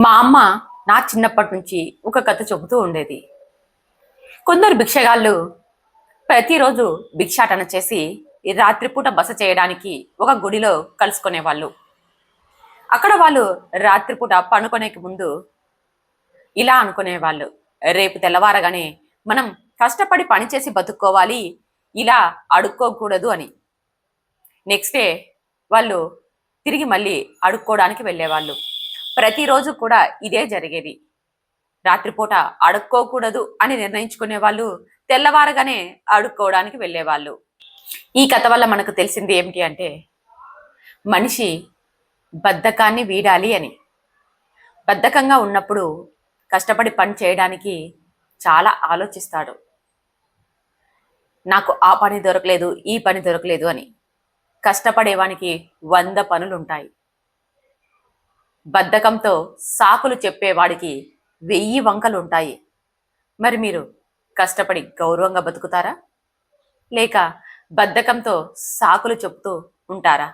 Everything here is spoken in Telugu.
మా అమ్మ నా చిన్నప్పటి నుంచి ఒక కథ చెబుతూ ఉండేది. కొందరు భిక్షగాళ్ళు ప్రతిరోజు భిక్షాటన చేసి ఈ రాత్రిపూట బస చేయడానికి ఒక గుడిలో కలుసుకునేవాళ్ళు. అక్కడ వాళ్ళు రాత్రిపూట పనుకునేకి ముందు ఇలా అనుకునేవాళ్ళు, రేపు తెల్లవారగానే మనం కష్టపడి పనిచేసి బతుక్కోవాలి, ఇలా అడుక్కోకూడదు అని. నెక్స్ట్ డే వాళ్ళు తిరిగి మళ్ళీ అడుక్కోవడానికి వెళ్ళేవాళ్ళు. ప్రతిరోజు కూడా ఇదే జరిగేది. రాత్రిపూట అడుక్కోకూడదు అని నిర్ణయించుకునే వాళ్ళు తెల్లవారగానే అడుక్కోవడానికి వెళ్ళేవాళ్ళు. ఈ కథ వల్ల మనకు తెలిసింది ఏమిటి అంటే, మనిషి బద్ధకాన్ని వీడాలి అని. బద్ధకంగా ఉన్నప్పుడు కష్టపడి పని చేయడానికి చాలా ఆలోచిస్తాడు. నాకు ఆ పని దొరకలేదు, ఈ పని దొరకలేదు అని. కష్టపడేవానికి 100 పనులుంటాయి. బద్ధకంతో సాకులు చెప్పేవాడికి 1000 వంకలుంటాయి. మరి మీరు కష్టపడి గౌరవంగా బతుకుతారా, లేక బద్ధకంతో సాకులు చెప్తూ ఉంటారా?